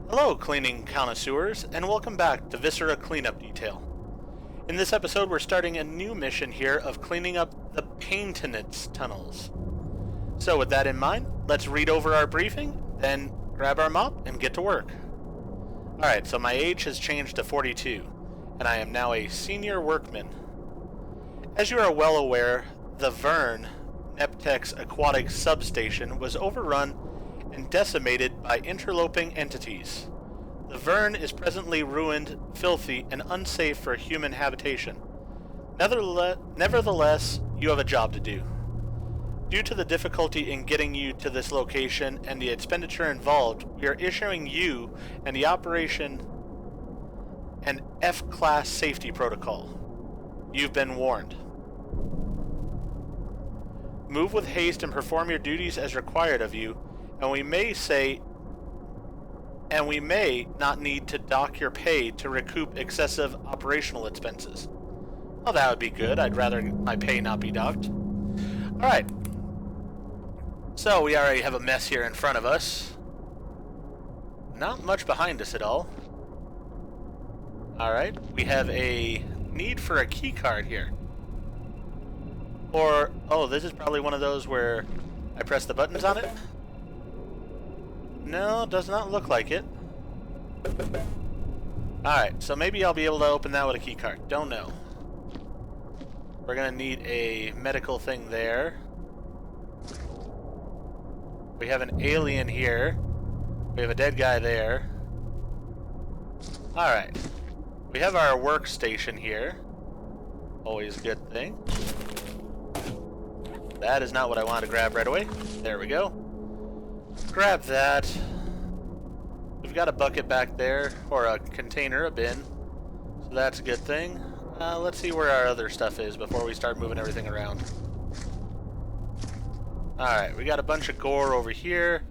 Hello, cleaning connoisseurs, and welcome back to Viscera Cleanup Detail. In this episode, we're starting a new mission here of cleaning up the Paintenance tunnels. So with that in mind, let's read over our briefing, then grab our mop and get to work. Alright, so my age has changed to 42, and I am now a senior workman. As you are well aware, the Vern, Neptech's aquatic substation, was overrun and decimated by interloping entities. The Vern is presently ruined, filthy, and unsafe for human habitation. Nevertheless, you have a job to do. Due to the difficulty in getting you to this location and the expenditure involved, we are issuing you and the operation an F-class safety protocol. You've been warned. Move with haste and perform your duties as required of you, and we may not need to dock your pay to recoup excessive operational expenses. Well, that would be good. I'd rather my pay not be docked. Alright. So, we already have a mess here in front of us. Not much behind us at all. Alright. We have a need for a key card here. Or, oh, this is probably one of those where I press the buttons on it. No, does not look like it. Alright, so maybe I'll be able to open that with a keycard. Don't know. We're gonna need a medical thing there. We have an alien here. We have a dead guy there. Alright. We have our workstation here. Always a good thing. That is not what I wanted to grab right away. There we go. Grab that. We've got a bucket back there, or a container, a bin. So that's a good thing. Let's see where our other stuff is before we start moving everything around. Alright, we got a bunch of gore over here.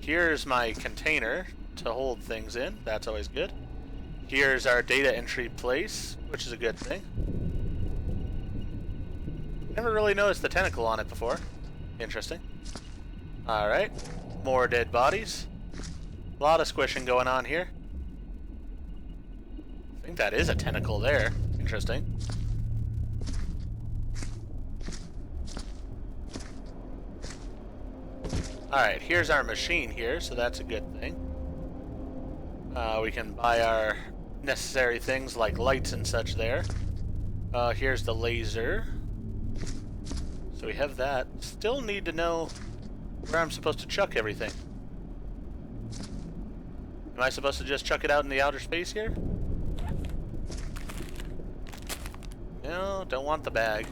Here's my container to hold things in. That's always good. Here's our data entry place, which is a good thing. Never really noticed the tentacle on it before. Interesting. Alright, more dead bodies. A lot of squishing going on here. I think that is a tentacle there. Interesting. Alright, here's our machine here, so that's a good thing. We can buy our necessary things like lights and such there. Here's the laser. So we have that. Still need to know where I'm supposed to chuck everything. Am I supposed to just chuck it out in the outer space here? No, don't want the bag.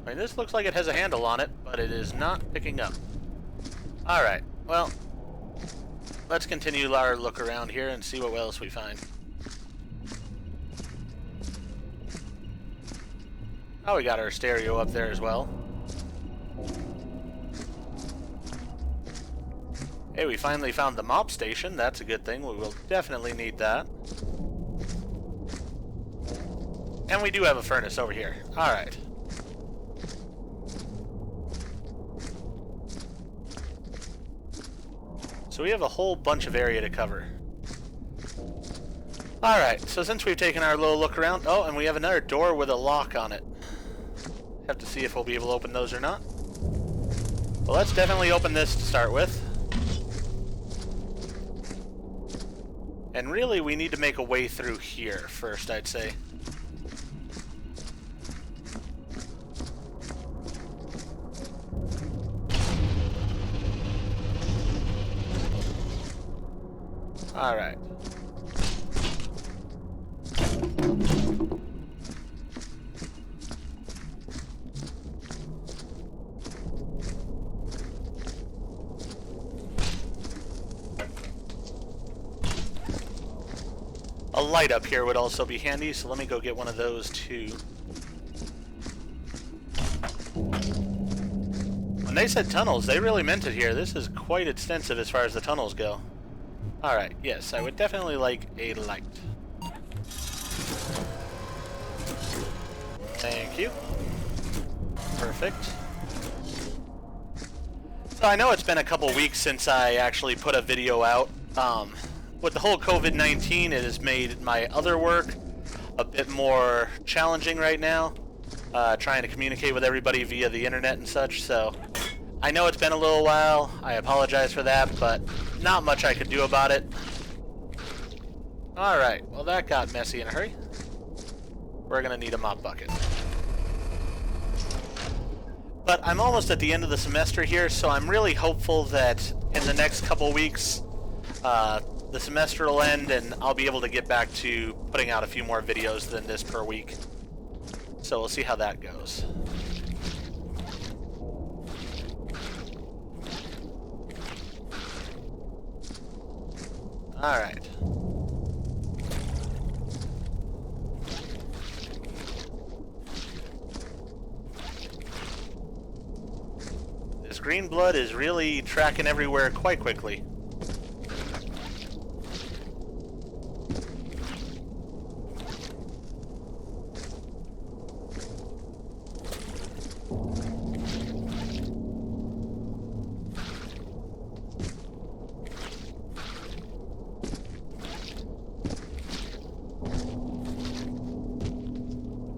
I mean, this looks like it has a handle on it, but it is not picking up. Alright, well, let's continue our look around here and see what else we find. Oh, we got our stereo up there as well. Hey, we finally found the mop station. That's a good thing. We will definitely need that. And we do have a furnace over here. Alright. So we have a whole bunch of area to cover. Alright, so since we've taken our little look around... Oh, and we have another door with a lock on it. Have to see if we'll be able to open those or not. Well, let's definitely open this to start with. And really, we need to make a way through here first, I'd say. Alright. A light up here would also be handy, so let me go get one of those too. When they said tunnels, they really meant it here. This is quite extensive as far as the tunnels go. Alright, yes, I would definitely like a light. Thank you. Perfect. So I know it's been a couple weeks since I actually put a video out. With the whole COVID-19, it has made my other work a bit more challenging right now. Trying to communicate with everybody via the internet and such, so I know it's been a little while. I apologize for that, but not much I could do about it. Alright, well that got messy in a hurry. We're gonna need a mop bucket. But I'm almost at the end of the semester here, so I'm really hopeful that in the next couple weeks, the semester will end and I'll be able to get back to putting out a few more videos than this per week. So we'll see how that goes. Alright. This green blood is really tracking everywhere quite quickly.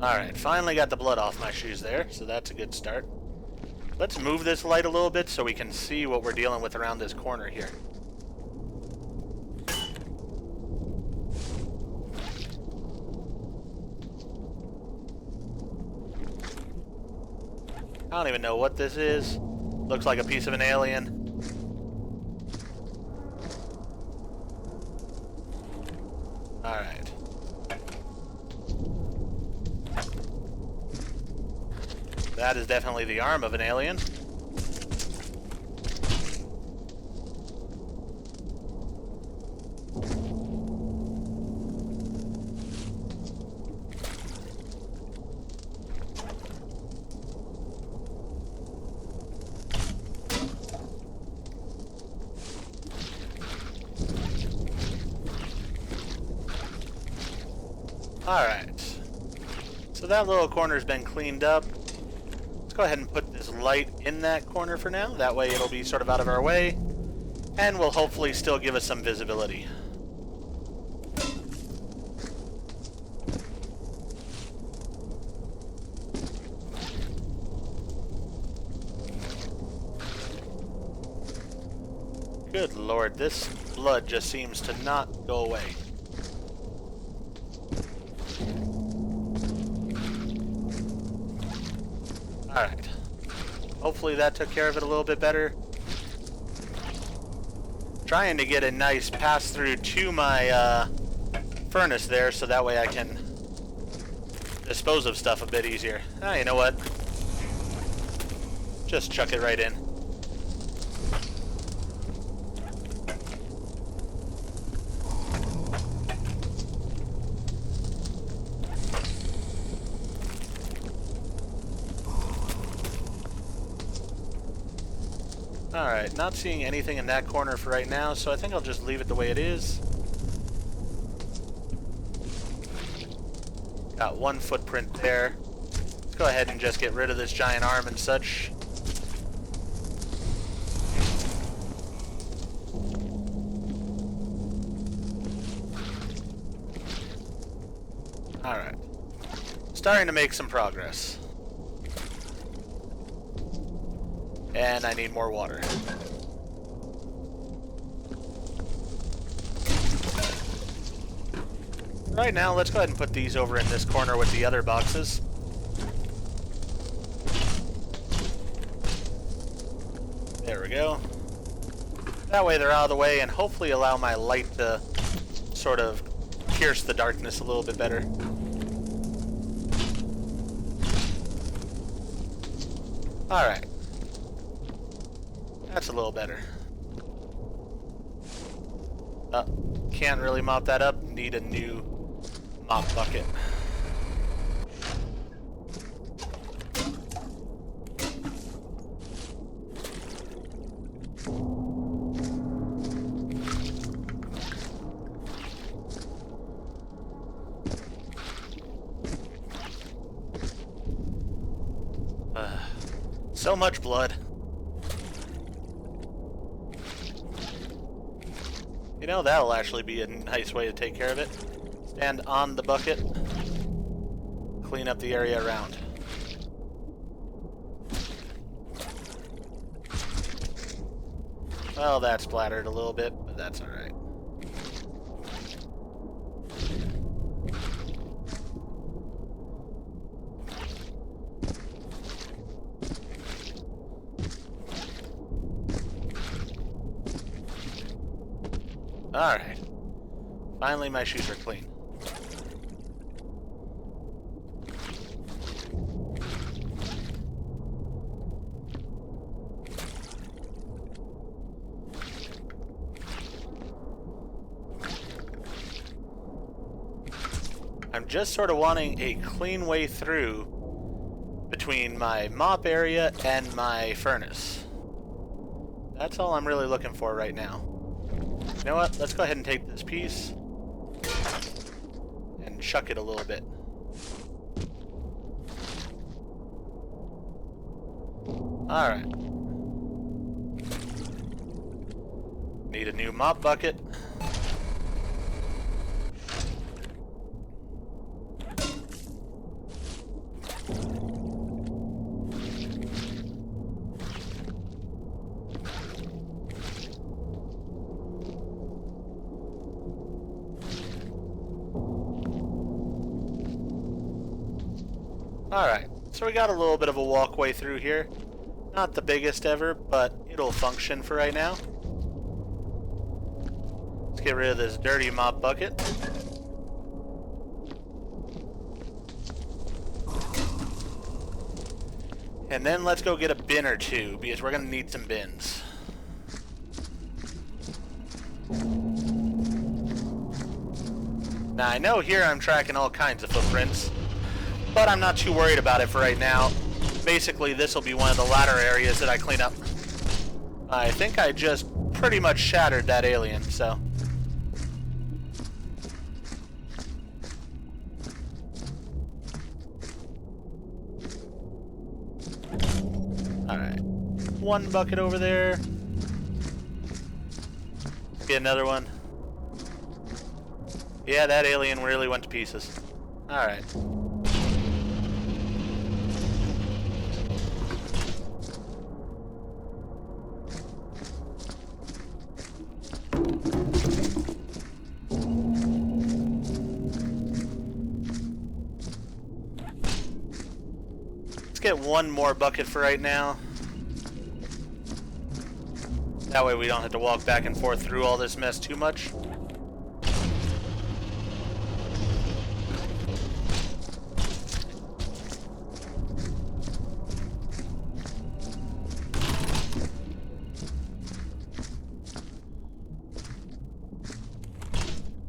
Alright, finally got the blood off my shoes there, so that's a good start. Let's move this light a little bit so we can see what we're dealing with around this corner here. I don't even know what this is. Looks like a piece of an alien. Alright. That is definitely the arm of an alien. Alright. So that little corner's been cleaned up. Let's go ahead and put this light in that corner for now. That way it'll be sort of out of our way. And will hopefully still give us some visibility. Good lord, this blood just seems to not go away. Alright. Hopefully that took care of it a little bit better. Trying to get a nice pass through to my furnace there so that way I can dispose of stuff a bit easier. Ah, you know what? Just chuck it right in. Alright, not seeing anything in that corner for right now, so I think I'll just leave it the way it is. Got one footprint there. Let's go ahead and just get rid of this giant arm and such. Alright. Starting to make some progress. And I need more water. Right now, let's go ahead and put these over in this corner with the other boxes. There we go. That way they're out of the way and hopefully allow my light to sort of pierce the darkness a little bit better. Alright. That's a little better. Can't really mop that up. Need a new mop bucket. So much blood. You know, that'll actually be a nice way to take care of it. Stand on the bucket, clean up the area around. Well, that splattered a little bit, but that's alright. Alright. Finally, my shoes are clean. I'm just sort of wanting a clean way through between my mop area and my furnace. That's all I'm really looking for right now. You know what? Let's go ahead and take this piece and chuck it a little bit. Alright. Need a new mop bucket. Alright, so we got a little bit of a walkway through here. Not the biggest ever, but it'll function for right now. Let's get rid of this dirty mop bucket. And then let's go get a bin or two, because we're going to need some bins. Now, I know here I'm tracking all kinds of footprints, but I'm not too worried about it for right now. Basically, this will be one of the latter areas that I clean up. I think I just pretty much shattered that alien, so... Alright. One bucket over there. Get another one. Yeah, that alien really went to pieces. Alright. Get one more bucket for right now. That way we don't have to walk back and forth through all this mess too much.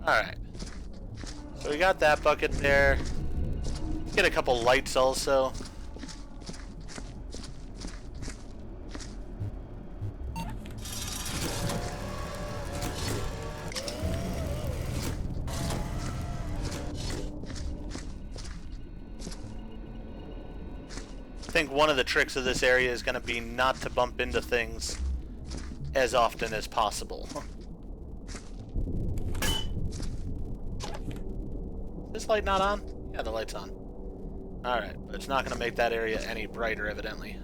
Alright. So we got that bucket there. Let's get a couple lights also. I think one of the tricks of this area is going to be not to bump into things as often as possible. Is this light not on? Yeah, the light's on. Alright, but it's not going to make that area any brighter, evidently.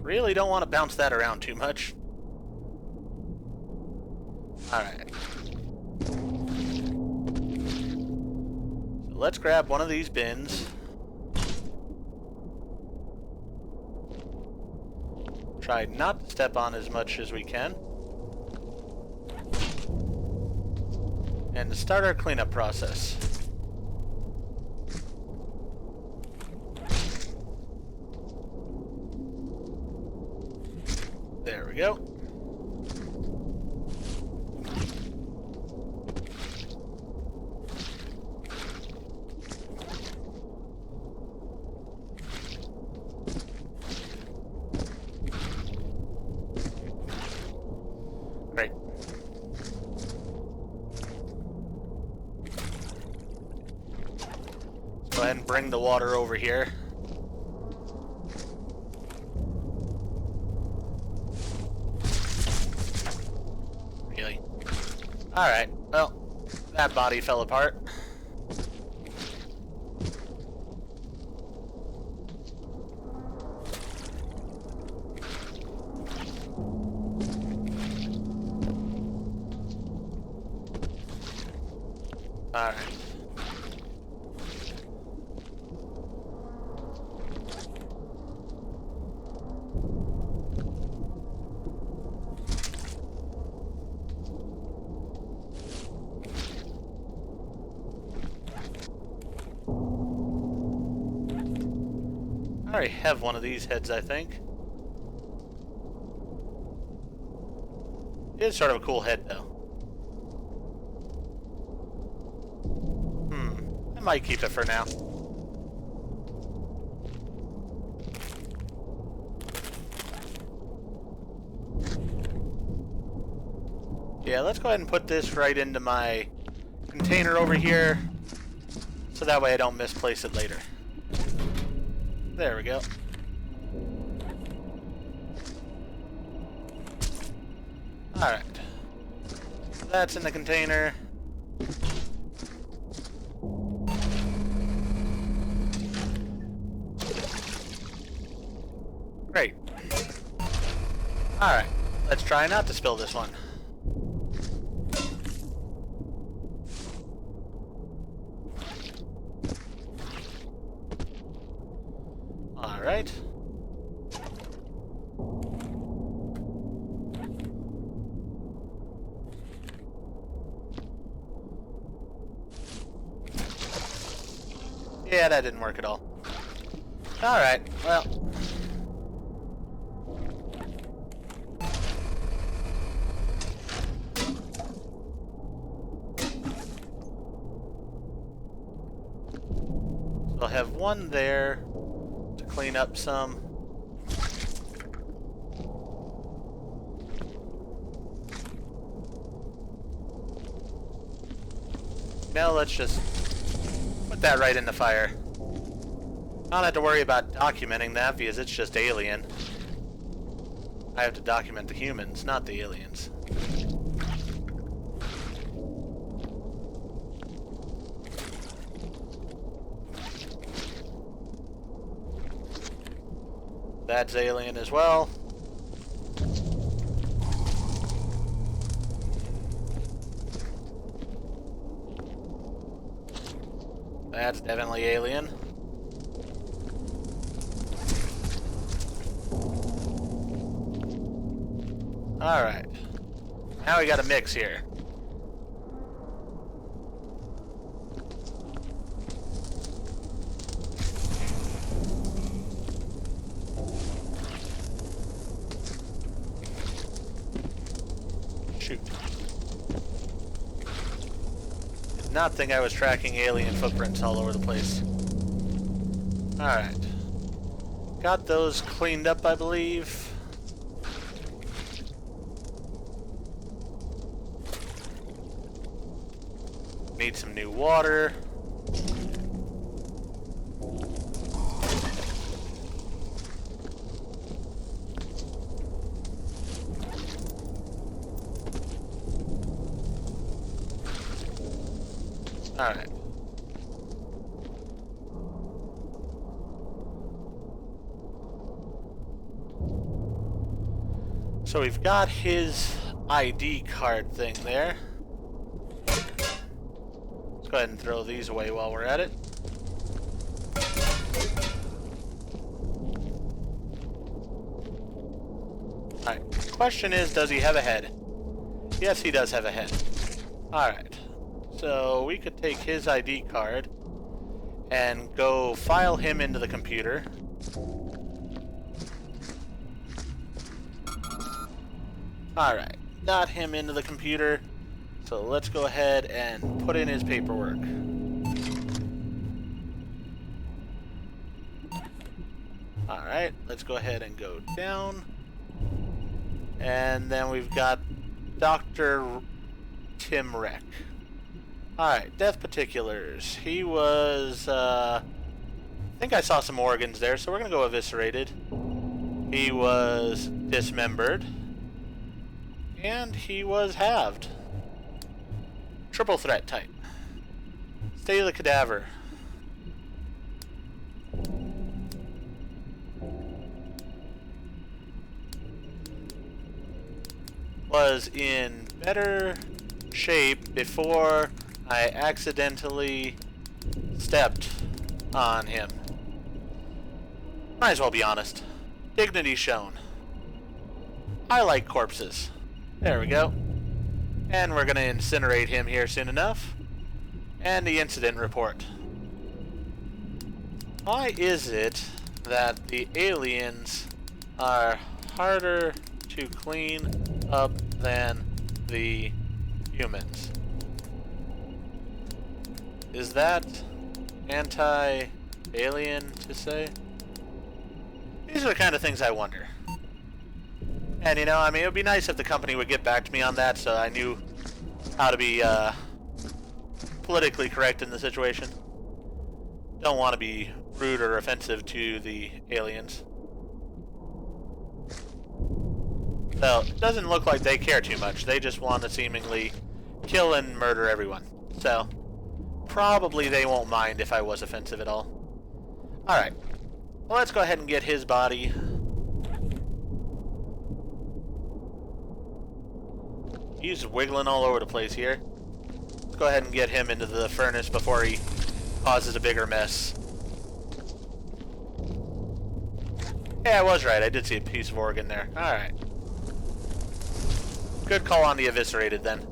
Really don't want to bounce that around too much. Alright. So let's grab one of these bins. Try not to step on as much as we can. And to start our cleanup process. There we go. Great. Let's go go ahead and bring the water over here. Really? Alright, well, that body fell apart. Alright. I already have one of these heads, I think. It is sort of a cool head, though. I might keep it for now. Yeah, let's go ahead and put this right into my container over here, so that way I don't misplace it later. There we go. Alright. That's in the container. Great. Alright. Let's try not to spill this one. Alright. Yeah, that didn't work at all. Alright, well. So I'll have one there to clean up some. Now let's just put that right in the fire. I don't have to worry about documenting that because it's just alien. I have to document the humans, not the aliens. That's alien as well. That's definitely alien. Alright. Now we got a mix here. Shoot. Did not think I was tracking alien footprints all over the place. Alright. Got those cleaned up, I believe. Need some new water. Alright. So we've got his ID card thing there. Let's go ahead and throw these away while we're at it. Alright, question is, does he have a head? Yes, he does have a head. Alright, so we could take his ID card and go file him into the computer. Alright, got him into the computer, so let's go ahead and put in his paperwork. Alright, let's go ahead and go down. And then we've got Dr. Tim Reck. Alright, death particulars. He was, I think I saw some organs there, so we're gonna go eviscerated. He was dismembered. And he was halved. Triple threat type. State of the cadaver. Was in better shape before I accidentally stepped on him. Might as well be honest. Dignity shown. I like corpses. There we go. And we're gonna incinerate him here soon enough. And the incident report. Why is it that the aliens are harder to clean up than the humans? Is that anti-alien to say? These are the kind of things I wonder. And you know, I mean, it would be nice if the company would get back to me on that so I knew how to be politically correct in the situation. Don't want to be rude or offensive to the aliens. So, it doesn't look like they care too much. They just want to seemingly kill and murder everyone. So, probably they won't mind if I was offensive at all. Alright. Well, let's go ahead and get his body. He's wiggling all over the place here. Let's go ahead and get him into the furnace before he causes a bigger mess. Yeah, I was right. I did see a piece of organ there. Alright. Good call on the eviscerated then.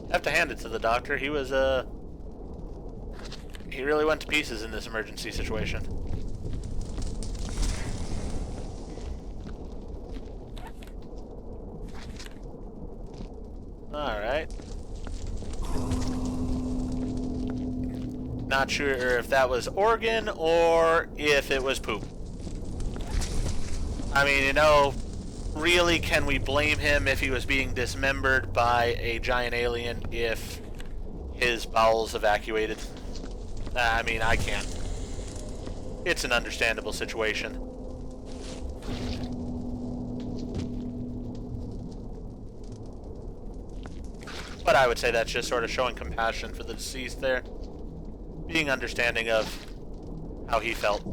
I have to hand it to the doctor. He was, he really went to pieces in this emergency situation. Alright. Not sure if that was organ or if it was poop. I mean, you know, really, can we blame him if he was being dismembered by a giant alien if his bowels evacuated? I mean, I can't. It's an understandable situation. But I would say that's just sort of showing compassion for the deceased there. Being understanding of how he felt.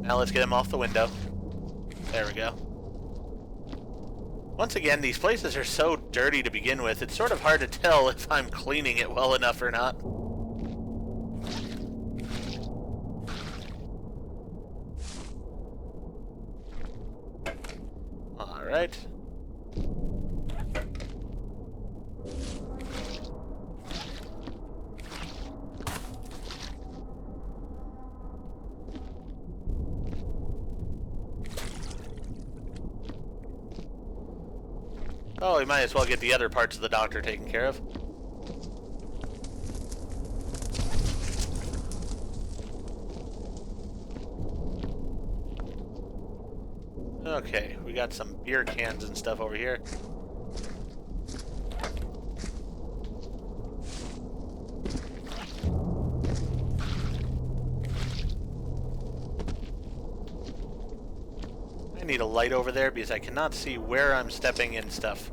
Now let's get him off the window. There we go. Once again, these places are so dirty to begin with, it's sort of hard to tell if I'm cleaning it well enough or not. Alright. Oh, we might as well get the other parts of the doctor taken care of. Okay, we got some beer cans and stuff over here. I need a light over there because I cannot see where I'm stepping in stuff.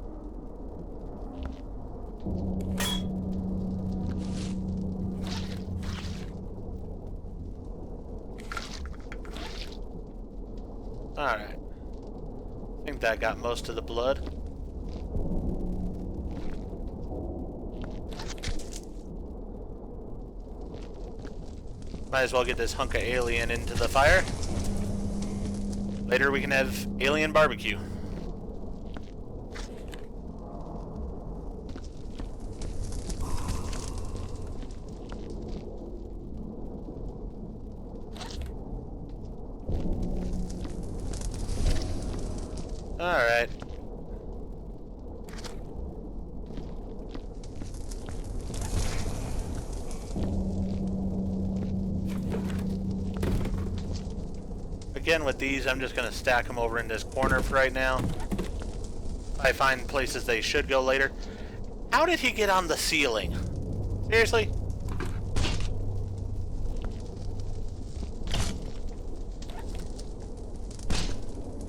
Alright. I think that got most of the blood. Might as well get this hunk of alien into the fire. Later we can have alien barbecue. Alright. again with these, I'm just going to stack them over in this corner for right now. I find places they should go later. How did he get on the ceiling? Seriously?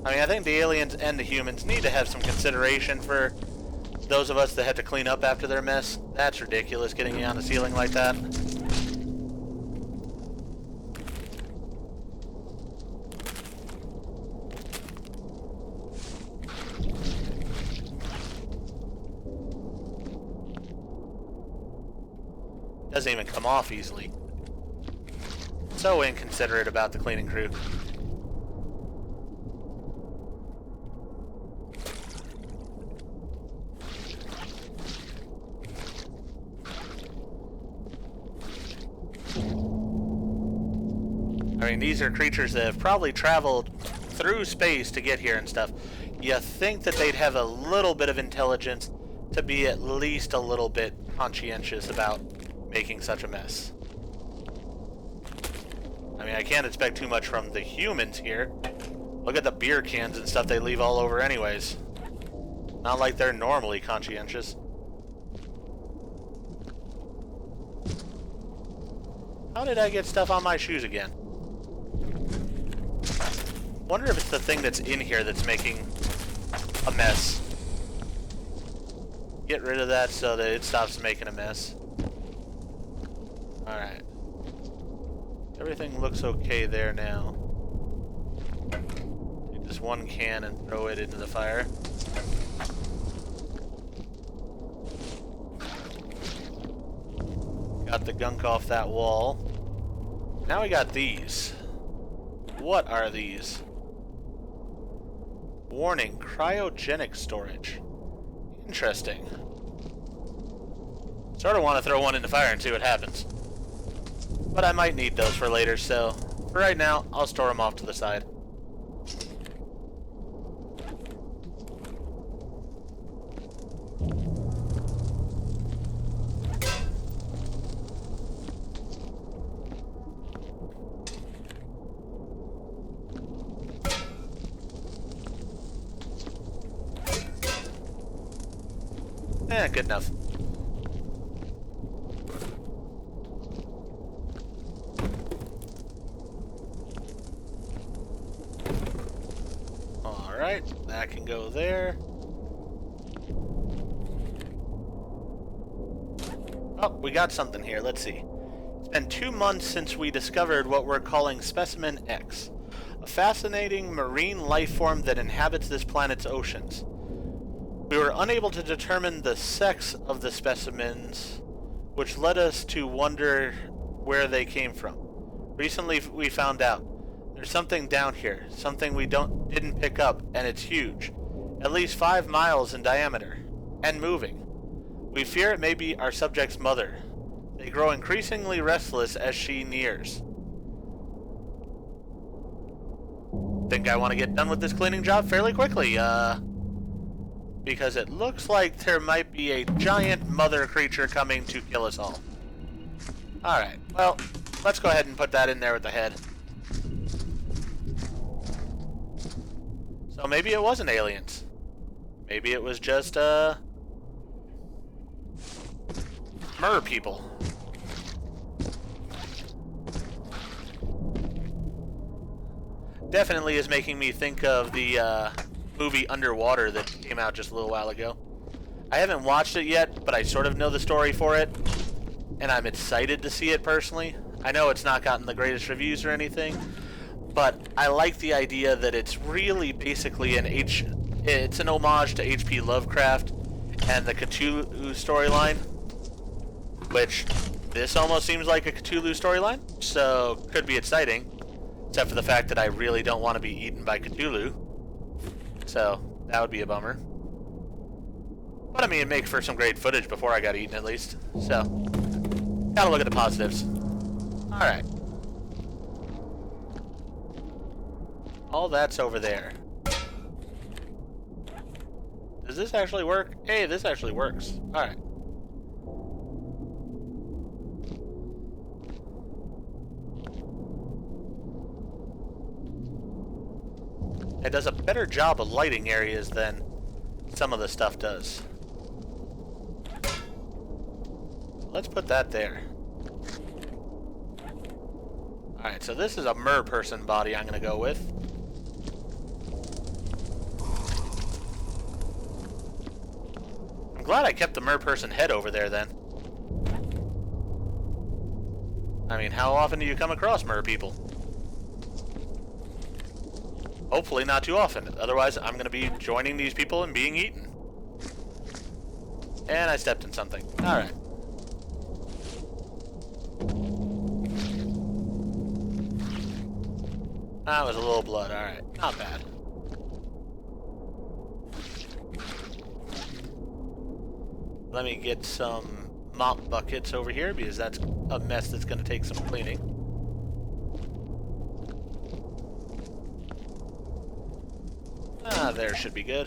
I mean, I think the aliens and the humans need to have some consideration for those of us that had to clean up after their mess. That's ridiculous, getting you on the ceiling like that. Doesn't even come off easily. So inconsiderate about the cleaning crew. I mean, these are creatures that have probably traveled through space to get here and stuff. You think that they'd have a little bit of intelligence to be at least a little bit conscientious about making such a mess. I mean, I can't expect too much from the humans here. Look at the beer cans and stuff they leave all over anyways. Not like they're normally conscientious. How did I get stuff on my shoes again? Wonder if it's the thing that's in here that's making a mess. Get rid of that so that it stops making a mess. Alright. Everything looks okay there now. Take this one can and throw it into the fire. Got the gunk off that wall. Now we got these. What are these? Warning, cryogenic storage. Interesting. Sort of want to throw one in the fire and see what happens. But I might need those for later, so for right now, I'll store them off to the side. Good enough. Alright, that can go there. Oh, we got something here. Let's see. It's been 2 months since we discovered what we're calling Specimen X, a fascinating marine life form that inhabits this planet's oceans. We were unable to determine the sex of the specimens, which led us to wonder where they came from. Recently, we found out there's something down here, something we didn't pick up, and it's huge, at least 5 miles in diameter, and moving. We fear it may be our subject's mother. They grow increasingly restless as she nears. Think I want to get done with this cleaning job fairly quickly, because it looks like there might be a giant mother creature coming to kill us all. Alright, well, let's go ahead and put that in there with the head. So maybe it wasn't aliens. Maybe it was just, mer people. Definitely is making me think of the, movie Underwater that came out just a little while ago. I haven't watched it yet, but I sort of know the story for it, and I'm excited to see it personally. I know it's not gotten the greatest reviews or anything, but I like the idea that it's really basically it's an homage to H.P. Lovecraft and the Cthulhu storyline, which this almost seems like a Cthulhu storyline, so could be exciting, except for the fact that I really don't want to be eaten by Cthulhu. So, that would be a bummer. But I mean, it'd make for some great footage before I got eaten at least. So, gotta look at the positives. Alright. All that's over there. Does this actually work? Hey, this actually works. Alright. it does a better job of lighting areas than some of the stuff does. Let's put that there. Alright, so this is a mer person body I'm going to go with. I'm glad I kept the mer person head over there then. I mean, how often do you come across mer people? Hopefully not too often. Otherwise, I'm going to be joining these people and being eaten. And I stepped in something. Alright. That was a little blood. Alright. Not bad. Let me get some mop buckets over here, because that's a mess that's going to take some cleaning. Ah, there should be good.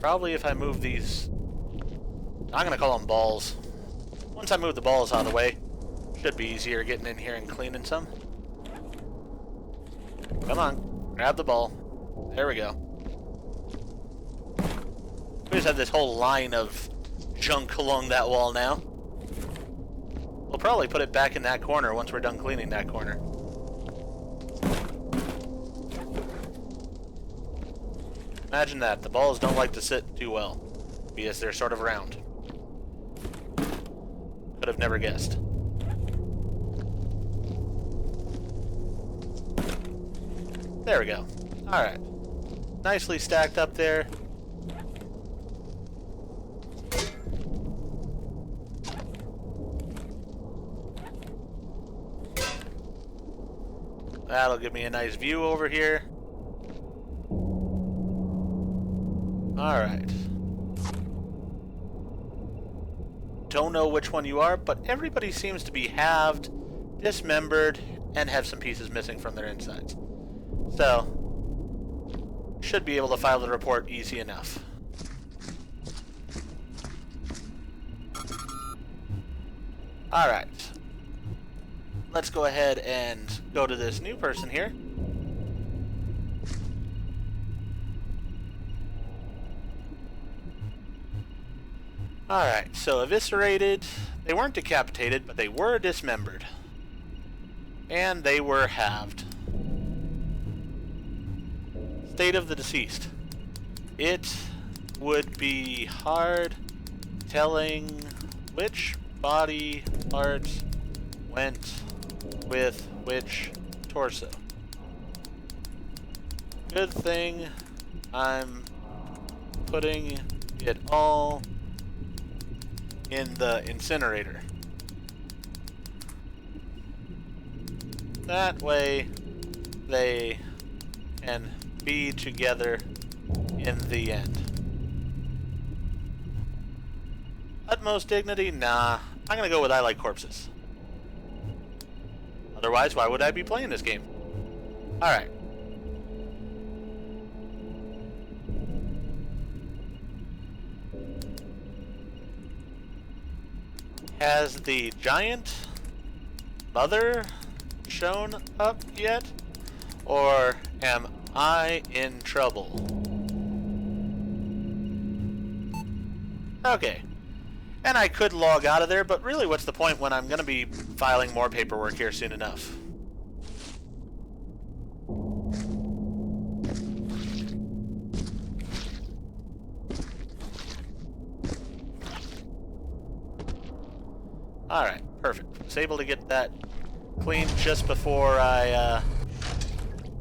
Probably if I move these... I'm gonna call them balls. Once I move the balls out of the way, should be easier getting in here and cleaning some. Come on, grab the ball. There we go. We just have this whole line of junk along that wall now. We'll probably put it back in that corner once we're done cleaning that corner. Imagine that. The balls don't like to sit too well, because they're sort of round. Could have never guessed. There we go. Alright. Nicely stacked up there. That'll give me a nice view over here. Alright. Don't know which one you are, but everybody seems to be halved, dismembered, and have some pieces missing from their insides. So, should be able to file the report easy enough. Alright. Let's go ahead and go to this new person here. Alright, so eviscerated. They weren't decapitated, but they were dismembered. And they were halved. State of the deceased. It would be hard telling which body parts went with which torso. Good thing I'm putting it all in the incinerator. That way they can be together in the end. Utmost dignity? Nah. I'm gonna go with I like corpses. Otherwise, why would I be playing this game? Alright. Has the giant mother shown up yet? Or am I in trouble? Okay. And I could log out of there, but really what's the point when I'm going to be filing more paperwork here soon enough? Alright, perfect. I was able to get that cleaned just before I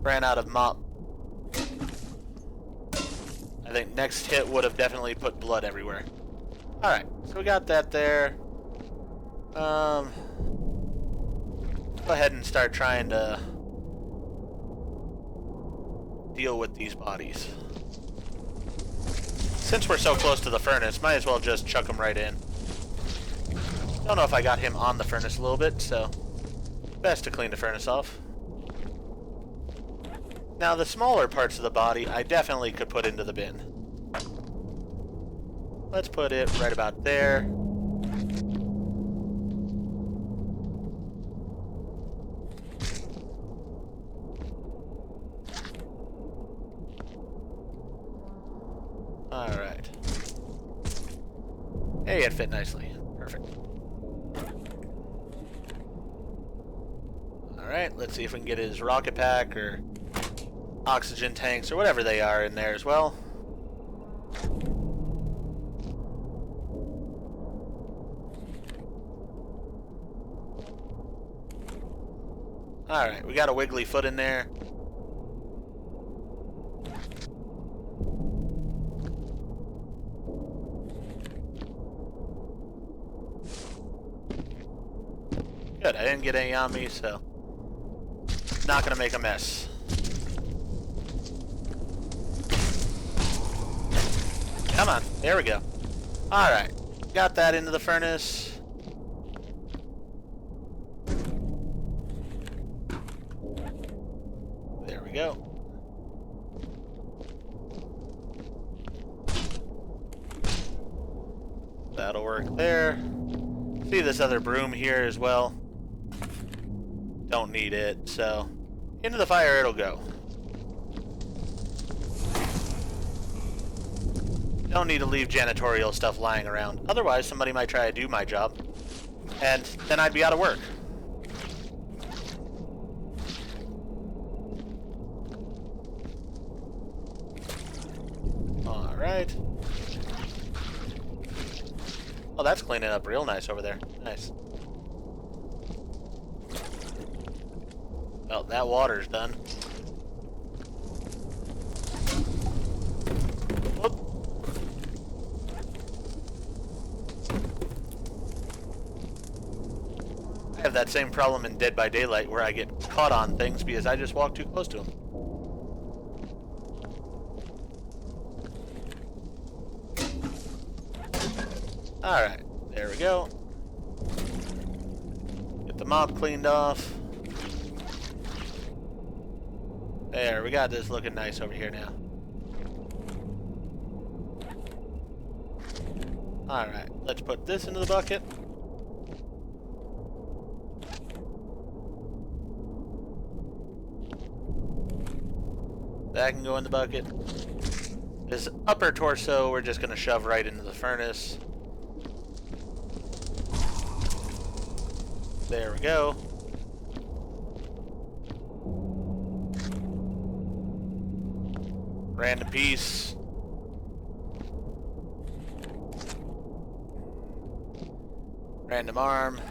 ran out of mop. I think next hit would have definitely put blood everywhere. Alright, so we got that there. Go ahead and start trying to deal with these bodies. Since we're so close to the furnace, might as well just chuck them right in. Don't know if I got him on the furnace a little bit, so best to clean the furnace off. Now, the smaller parts of the body, I definitely could put into the bin. Let's put it right about there. Alright. Hey, it fit nicely. Perfect. Alright, let's see if we can get his rocket pack or oxygen tanks or whatever they are in there as well. Alright, we got a wiggly foot in there. Good, I didn't get any on me, so not gonna make a mess. Come on, there we go. Alright, got that into the furnace. There we go. That'll work there. See this other broom here as well. Don't need it, so into the fire it'll go. Don't need to leave janitorial stuff lying around. Otherwise, somebody might try to do my job, and then I'd be out of work. Alright. Oh, that's cleaning up real nice over there. Nice. Well, that water's done. Whoop. I have that same problem in Dead by Daylight where I get caught on things because I just walk too close to them. Alright, there we go. Get the mop cleaned off. There, we got this looking nice over here now. Alright, let's put this into the bucket. That can go in the bucket. This upper torso we're just going to shove right into the furnace. There we go. Random piece. Random arm.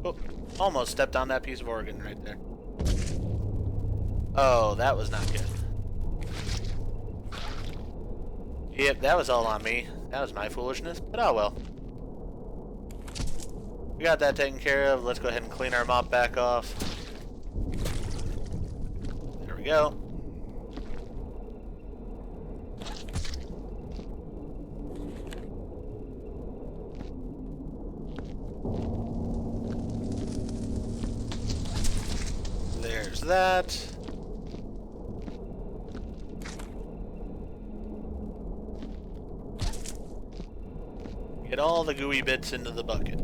Oh, almost stepped on that piece of organ right there. Oh, that was not good. Yep, that was all on me. That was my foolishness, but oh well. We got that taken care of. Let's go ahead and clean our mop back off. There we go. There's that. Get all the gooey bits into the bucket.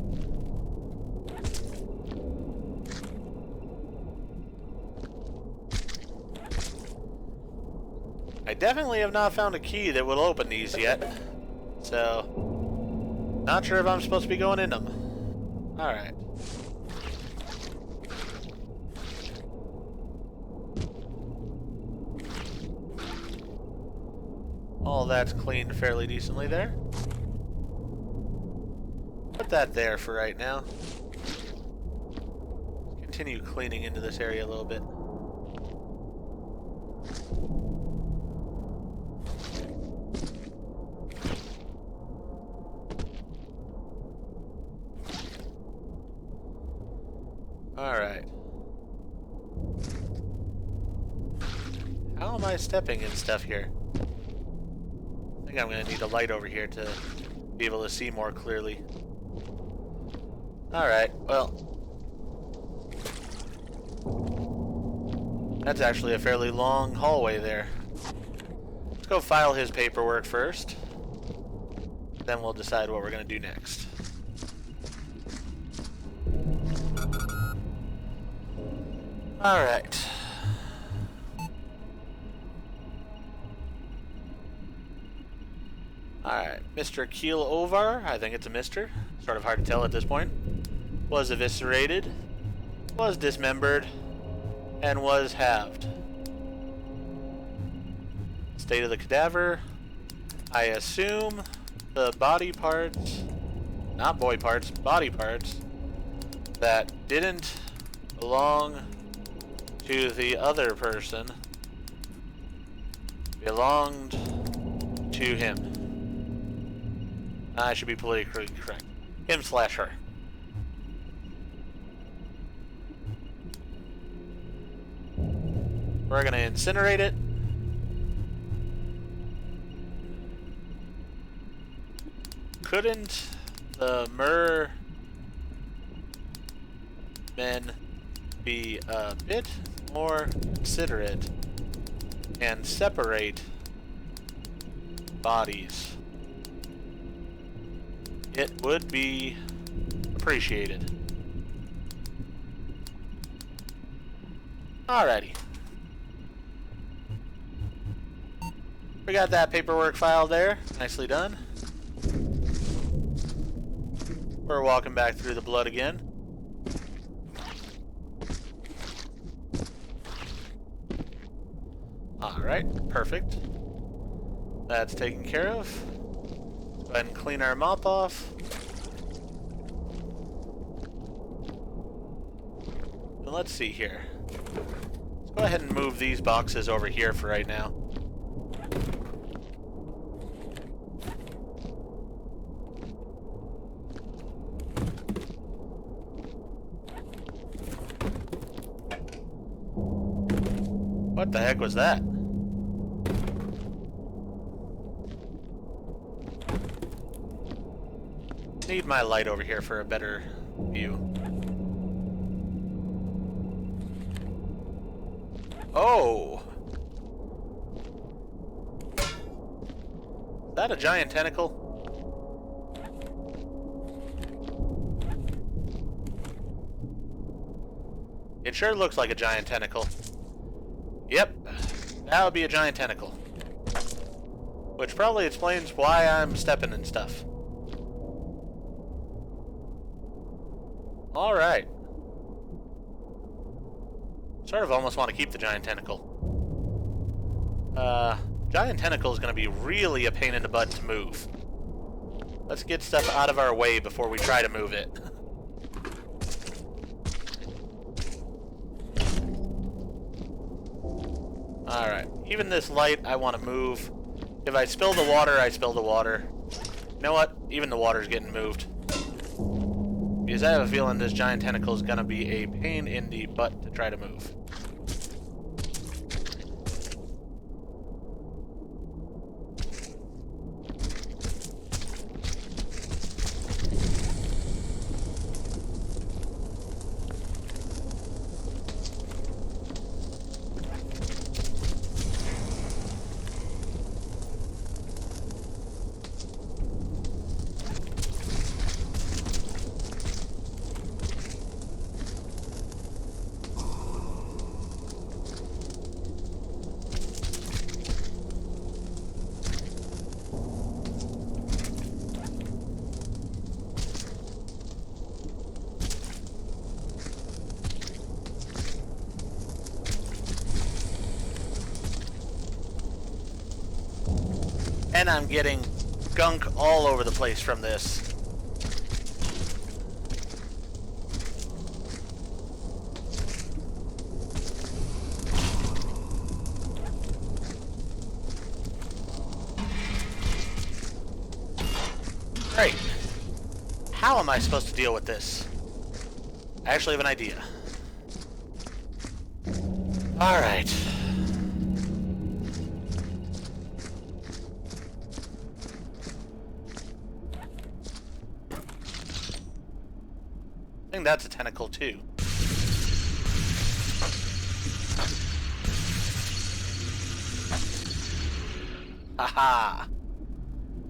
I definitely have not found a key that will open these yet, so not sure if I'm supposed to be going in them. Alright. All that's cleaned fairly decently there. Put that there for right now. Continue cleaning into this area a little bit. Alright. How am I stepping in stuff here? I think I'm going to need a light over here to be able to see more clearly. Alright, well. That's actually a fairly long hallway there. Let's go file his paperwork first. Then we'll decide what we're going to do next. Alright. Alright, Mr. Keel Ovar, I think it's a Mr. Sort of hard to tell at this point. Was eviscerated, was dismembered, and was halved. State of the cadaver. I assume the body parts, not boy parts, body parts, that didn't belong to the other person belonged to him. I should be politically correct. Him/her. We're gonna incinerate it. Couldn't the Mermen be a bit more considerate and separate bodies? It would be appreciated. Alrighty. We got that paperwork file there. Nicely done. We're walking back through the blood again. Alright, perfect. That's taken care of. Go ahead and clean our mop off. And let's see here. Let's go ahead and move these boxes over here for right now. What the heck was that? Need my light over here for a better view. Oh! Is that a giant tentacle? It sure looks like a giant tentacle. Yep, that would be a giant tentacle. Which probably explains why I'm stepping and stuff. Alright. Sort of almost want to keep the giant tentacle. Giant tentacle is going to be really a pain in the butt to move. Let's get stuff out of our way before we try to move it. Alright, even this light I want to move. If I spill the water, I spill the water. You know what? Even the water's getting moved. Because I have a feeling this giant tentacle is going to be a pain in the butt to try to move. And I'm getting gunk all over the place from this. Great. How am I supposed to deal with this? I actually have an idea. Alright. think that's a tentacle too. Haha!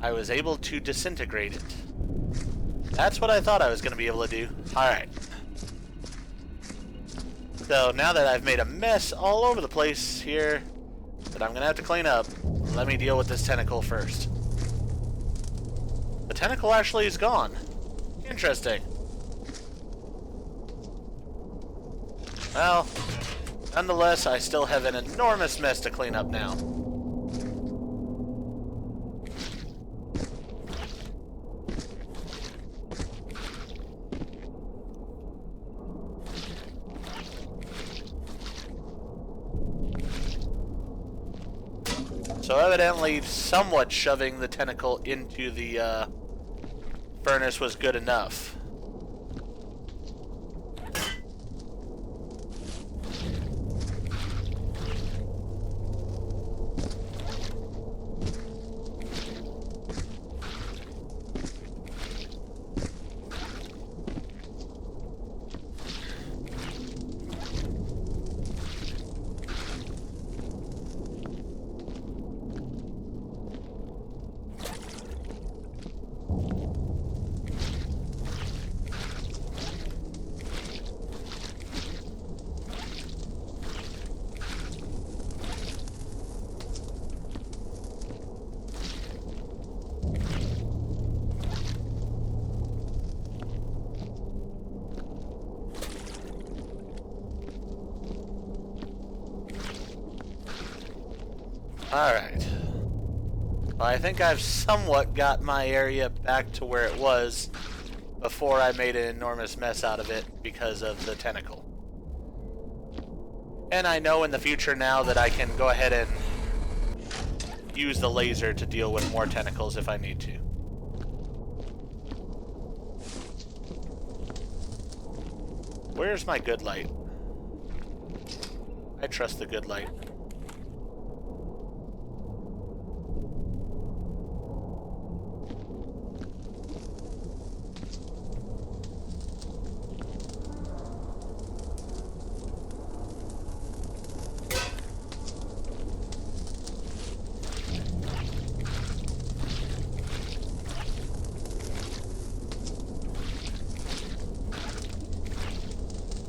I was able to disintegrate it. That's what I thought I was going to be able to do. Alright. So now that I've made a mess all over the place here that I'm going to have to clean up, let me deal with this tentacle first. The tentacle actually is gone. Interesting. Well, nonetheless, I still have an enormous mess to clean up now. So evidently, somewhat shoving the tentacle into the furnace was good enough. Alright. Well, I think I've somewhat got my area back to where it was before I made an enormous mess out of it because of the tentacle. And I know in the future now that I can go ahead and use the laser to deal with more tentacles if I need to. Where's my good light? I trust the good light.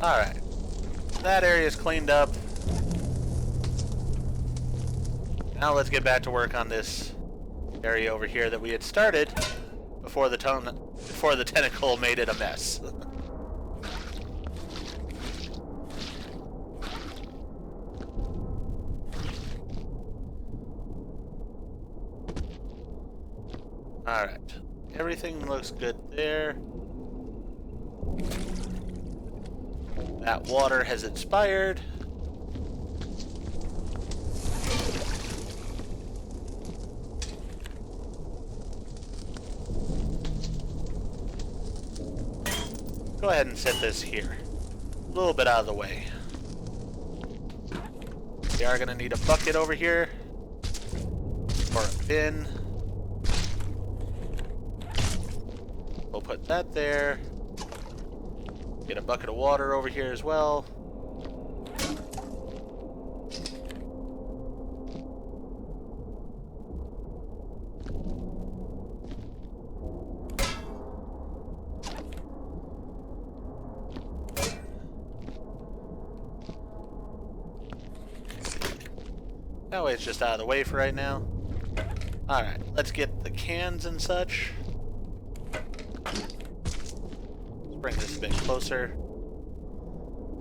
Alright. That area is cleaned up. Now let's get back to work on this area over here that we had started before the tentacle made it a mess. Alright. Everything looks good there. That water has expired. Go ahead and set this here. A little bit out of the way. We are going to need a bucket over here. Or a bin. We'll put that there. Get a bucket of water over here as well. That way it's just out of the way for right now. Alright, let's get the cans and such. Bring this a bit closer.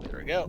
There we go.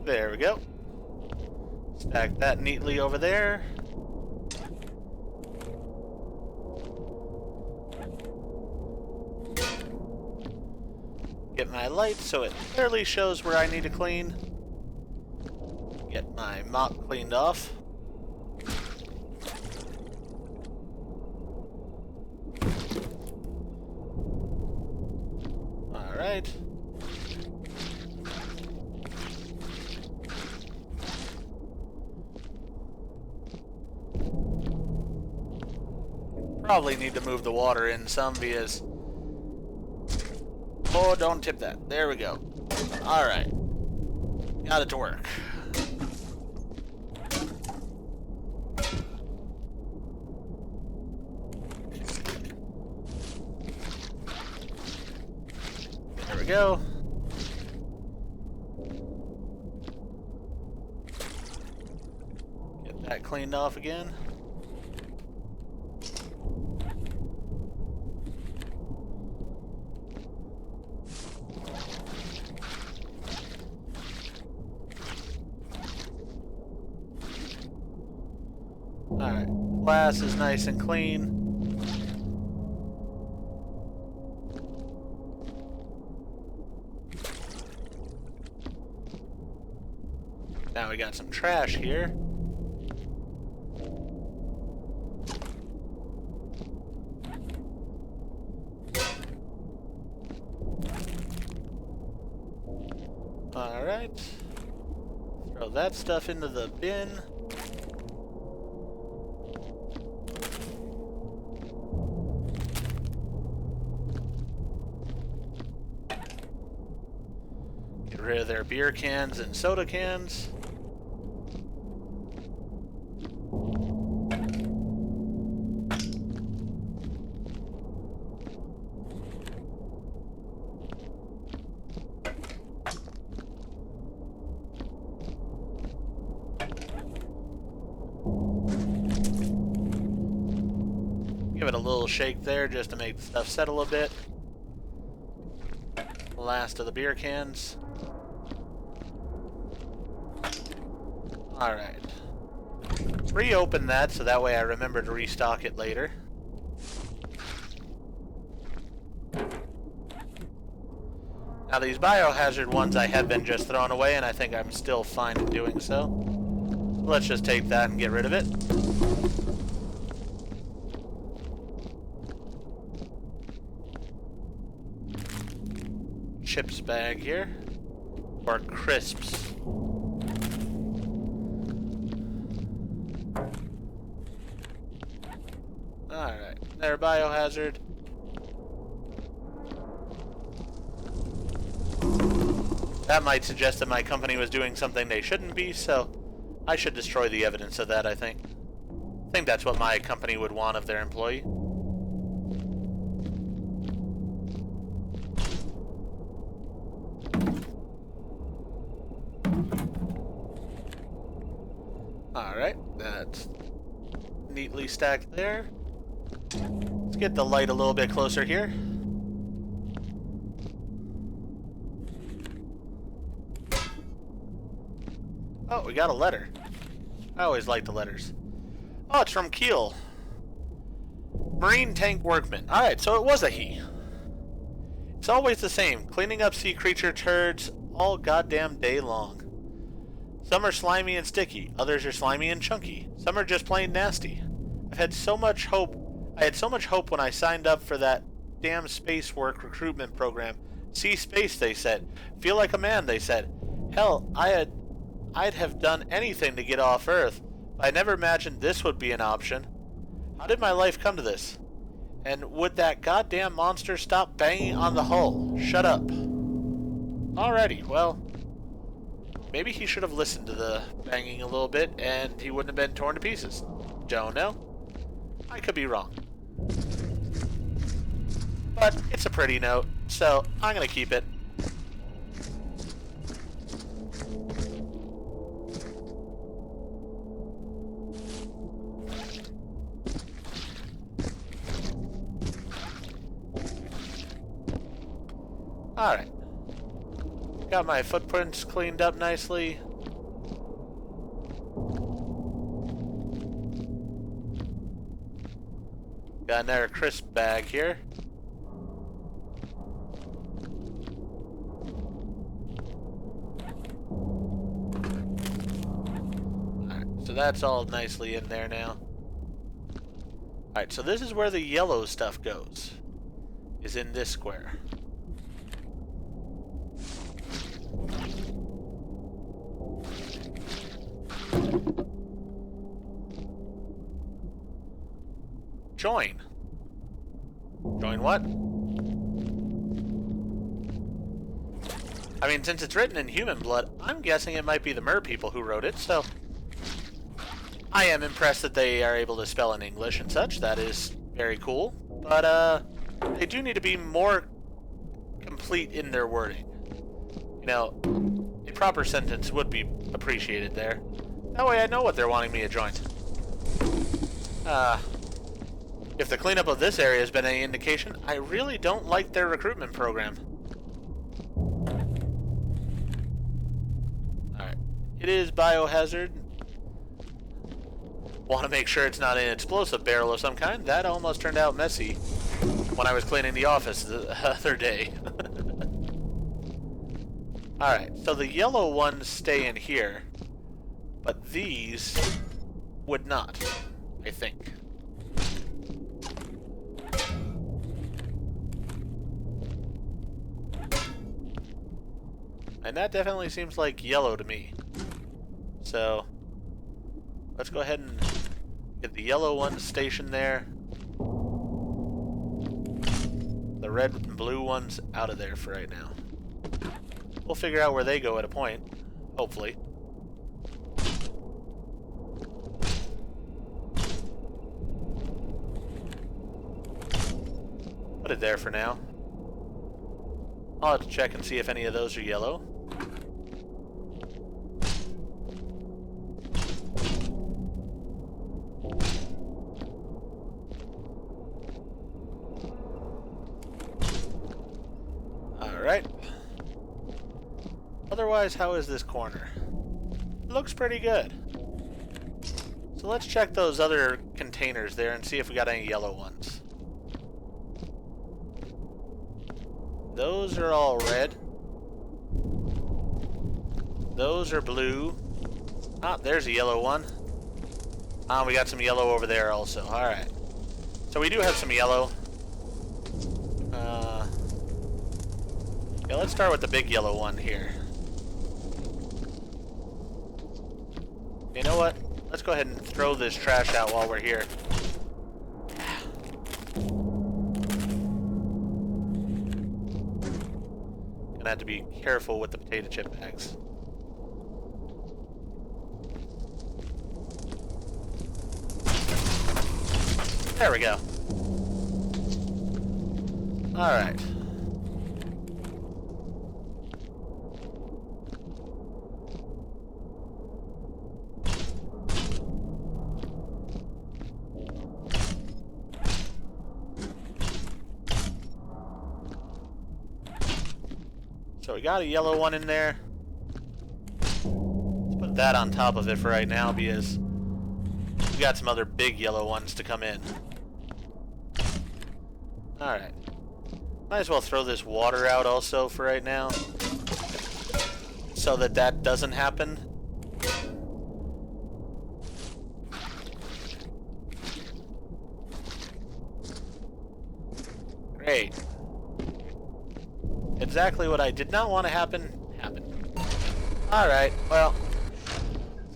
There we go. Stack that neatly over there. Get my light so it clearly shows where I need to clean. Get my mop cleaned off. Alright. Probably need to move the water in some because... Oh, don't tip that. There we go. Alright. Got it to work. There we go. Get that cleaned off again. Alright, glass is nice and clean. Now we got some trash here. Alright. Throw that stuff into the bin. Get rid of their beer cans and soda cans. Give it a little shake there just to make the stuff settle a bit. Last of the beer cans. Alright. Reopen that so that way I remember to restock it later. Now these biohazard ones I have been just thrown away and I think I'm still fine in doing so. Let's just take that and get rid of it. Chips bag here. Or crisps. Alright, they're biohazard. That might suggest that my company was doing something they shouldn't be, so I should destroy the evidence of that, I think. I think that's what my company would want of their employee. Alright, that's neatly stacked there. Let's get the light a little bit closer here. Oh, we got a letter. I always like the letters. Oh, it's from Keel. Marine tank workman. Alright, so it was a he. It's always the same, cleaning up sea creature turds all goddamn day long. Some are slimy and sticky, others are slimy and chunky. Some are just plain nasty. I had so much hope when I signed up for that damn space work recruitment program. See space, they said. Feel like a man, they said. Hell, I'd have done anything to get off Earth, but I never imagined this would be an option. How did my life come to this? And would that goddamn monster stop banging on the hull? Shut up. Alrighty, well, maybe he should have listened to the banging a little bit and he wouldn't have been torn to pieces. Don't know. I could be wrong. But it's a pretty note, so I'm gonna keep it. Alright. Got my footprints cleaned up nicely. Got another crisp bag here. Alright, so that's all nicely in there now. Alright, so this is where the yellow stuff goes. Is in this square. Join. Join what? I mean, since it's written in human blood, I'm guessing it might be the Mer people who wrote it, so... I am impressed that they are able to spell in English and such. That is very cool. But, they do need to be more complete in their wording. You know, a proper sentence would be appreciated there. That way I know what they're wanting me to join. If the cleanup of this area has been any indication, I really don't like their recruitment program. Alright. It is biohazard. Want to make sure it's not an explosive barrel of some kind. That almost turned out messy when I was cleaning the office the other day. Alright, so the yellow ones stay in here, but these would not, I think. And that definitely seems like yellow to me. So, let's go ahead and get the yellow one stationed there. The red and blue ones out of there for right now. We'll figure out where they go at a point, hopefully. Put it there for now. I'll have to check and see if any of those are yellow. Alright. Otherwise, how is this corner? Looks pretty good. So let's check those other containers there and see if we got any yellow ones. Those are all red. Those are blue. Ah, there's a yellow one. Ah, we got some yellow over there also. Alright. So we do have some yellow. Yeah, let's start with the big yellow one here. You know what? Let's go ahead and throw this trash out while we're here. Gonna have to be careful with the potato chip bags. There we go. Alright. So we got a yellow one in there. Let's put that on top of it for right now because we got some other big yellow ones to come in. Alright. Might as well throw this water out also for right now, so that that doesn't happen. Great. Exactly what I did not want to happen, happened. Alright, well,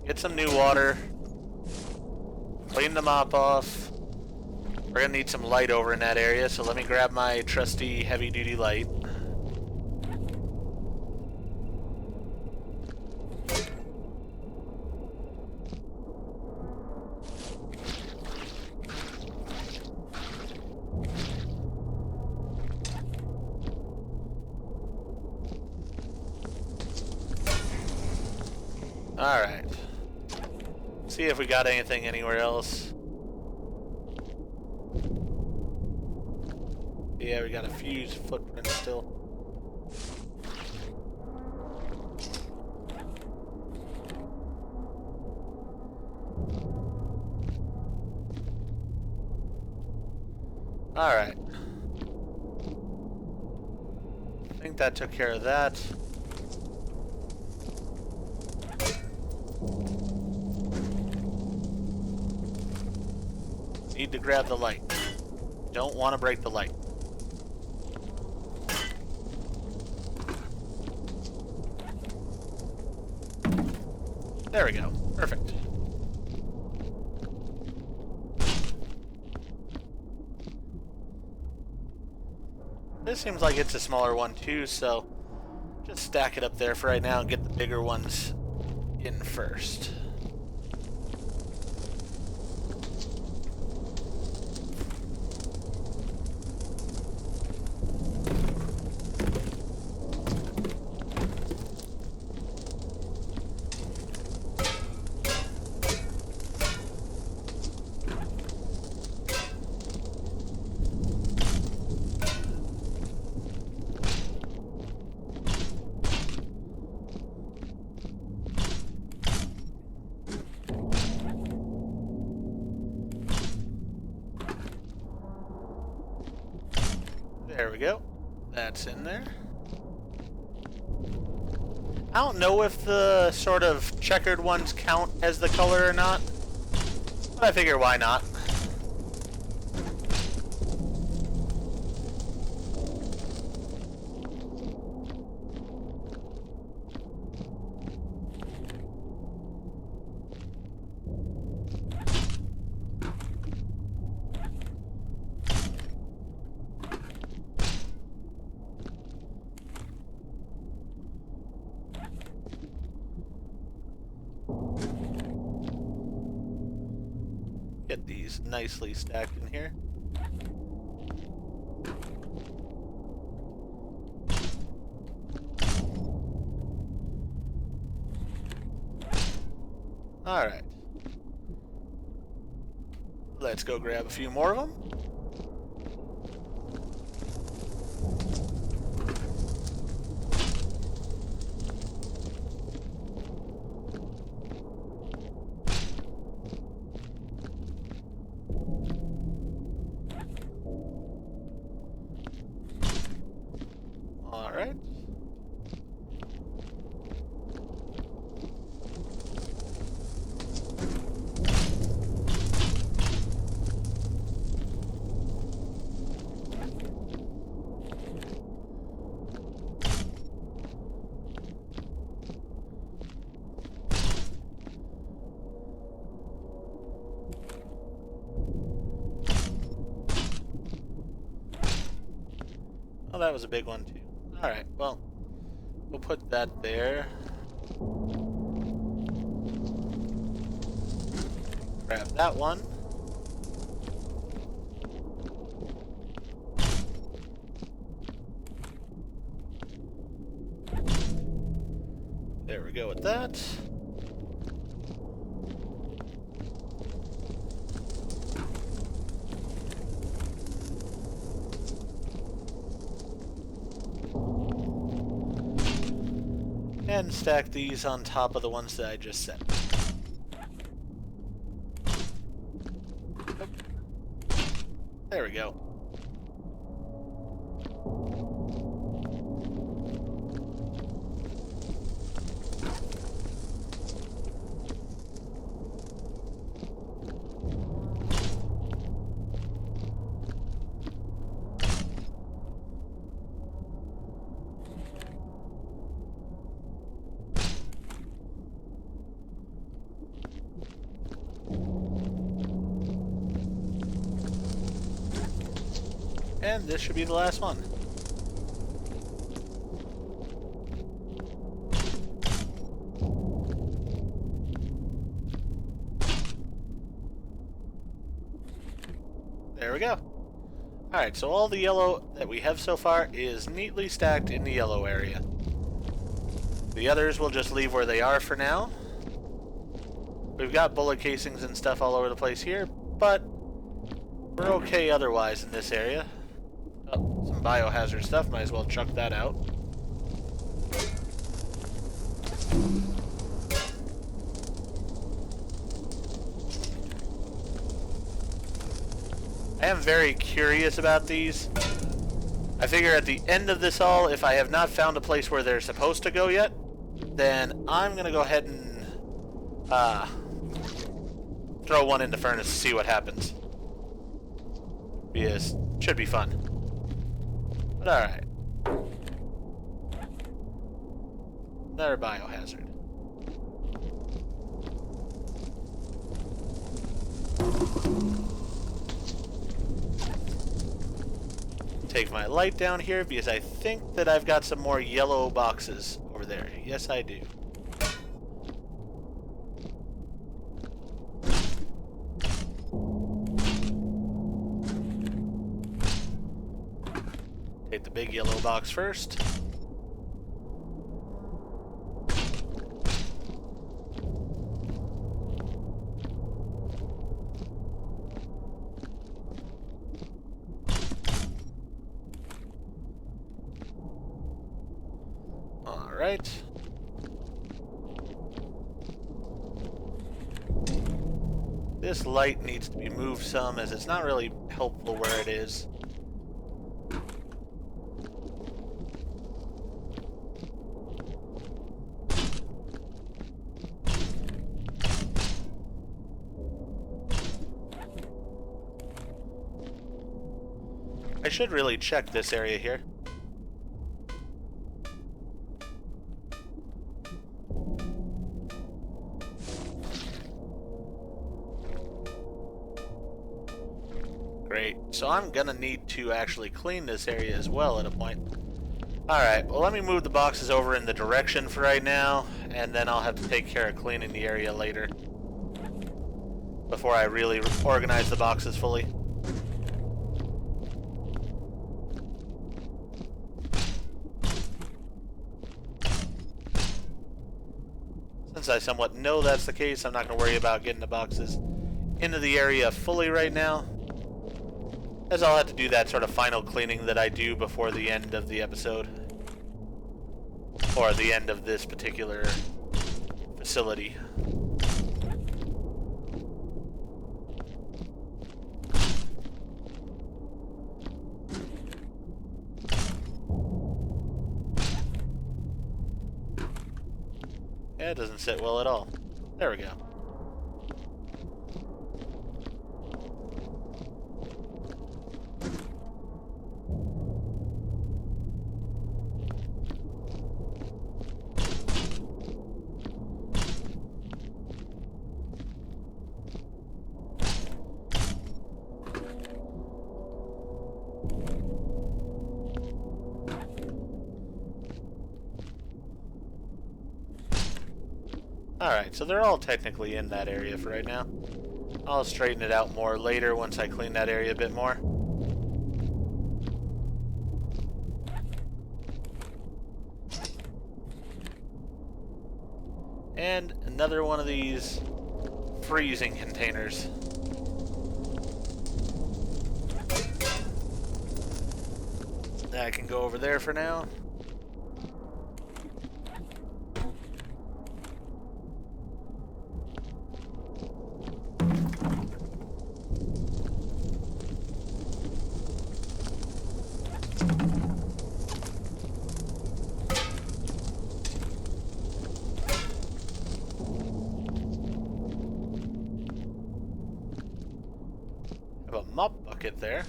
get some new water. Clean the mop off. We're gonna need some light over in that area, so let me grab my trusty heavy-duty light. Alright. See if we got anything anywhere else. Yeah, we got a fuse footprint still. Alright. I think that took care of that. Need to grab the light. Don't want to break the light. There we go. Perfect. This seems like it's a smaller one too, so just stack it up there for right now and get the bigger ones in first. There we go. That's in there. I don't know if the sort of checkered ones count as the color or not, but I figure why not. Get these nicely stacked in here. Alright. Let's go grab a few more of them. Alright. Oh, that was a big one too. Alright, well, we'll put that there. Grab that one. There we go with that. And stack these on top of the ones that I just set. There we go. And this should be the last one. There we go. Alright, so all the yellow that we have so far is neatly stacked in the yellow area. The others we'll just leave where they are for now. We've got bullet casings and stuff all over the place here, but we're okay otherwise in this area. Oh, some biohazard stuff, might as well chuck that out. I am very curious about these. I figure at the end of this all, if I have not found a place where they're supposed to go yet, then I'm going to go ahead and throw one in the furnace to see what happens. Because it should be fun. But alright. Another biohazard. Take my light down here because I think that I've got some more yellow boxes over there. Yes, I do. Take the big yellow box first. Alright. This light needs to be moved some as it's not really helpful where it is. I should really check this area here. Great. So I'm gonna need to actually clean this area as well at a point. Alright, well let me move the boxes over in the direction for right now, and then I'll have to take care of cleaning the area later. Before I really organize the boxes fully. Since I somewhat know that's the case, I'm not going to worry about getting the boxes into the area fully right now, as I'll have to do that sort of final cleaning that I do before the end of the episode. Or the end of this particular facility. Yeah, it doesn't sit well at all. There we go. Alright, so they're all technically in that area for right now. I'll straighten it out more later once I clean that area a bit more. And another one of these freezing containers. That can go over there for now. Have a mop bucket there.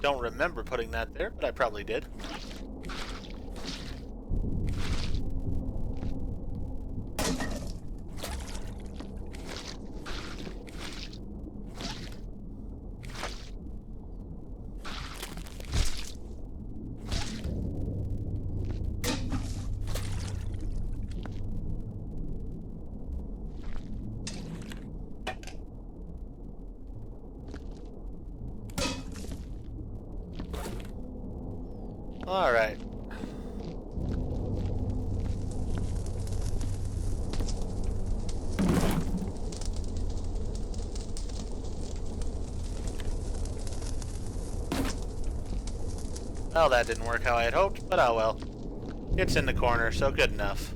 Don't remember putting that there, but I probably did. All right. Well, that didn't work how I had hoped, but oh well. It's in the corner, so good enough.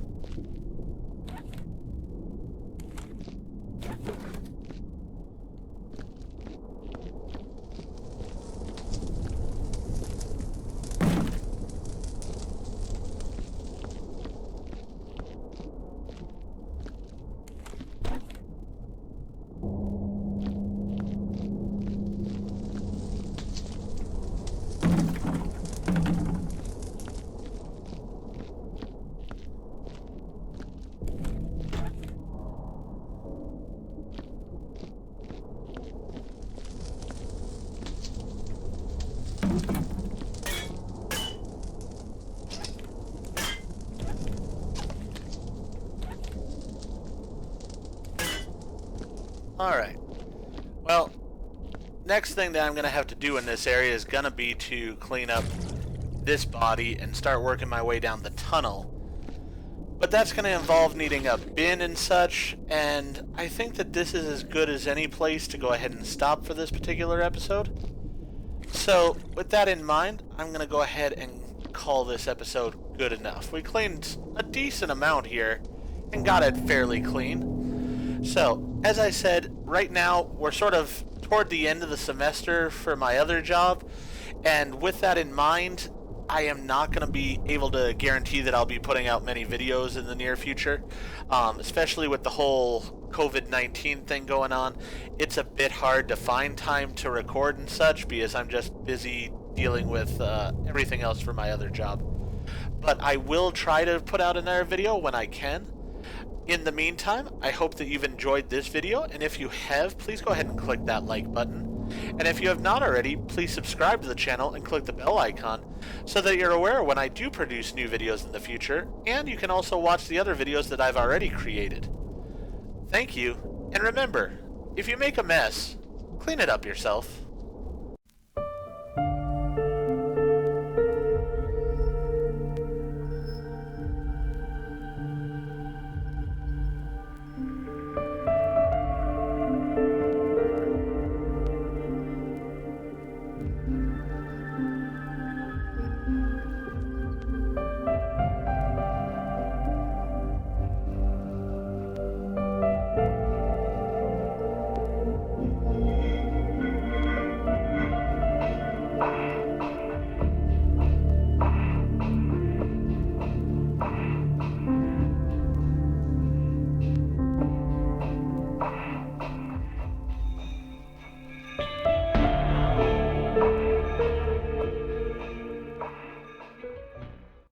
Alright. Well, next thing that I'm going to have to do in this area is going to be to clean up this body and start working my way down the tunnel. But that's going to involve needing a bin and such, and I think that this is as good as any place to go ahead and stop for this particular episode. So, with that in mind, I'm going to go ahead and call this episode good enough. We cleaned a decent amount here and got it fairly clean. So, as I said, right now we're sort of toward the end of the semester for my other job, and with that in mind, I am not going to be able to guarantee that I'll be putting out many videos in the near future, especially with the whole COVID-19 thing going on. It's a bit hard to find time to record and such because I'm just busy dealing with everything else for my other job. But I will try to put out another video when I can. In the meantime, I hope that you've enjoyed this video, and if you have, please go ahead and click that like button. And if you have not already, please subscribe to the channel and click the bell icon so that you're aware when I do produce new videos in the future, and you can also watch the other videos that I've already created. Thank you, and remember, if you make a mess, clean it up yourself.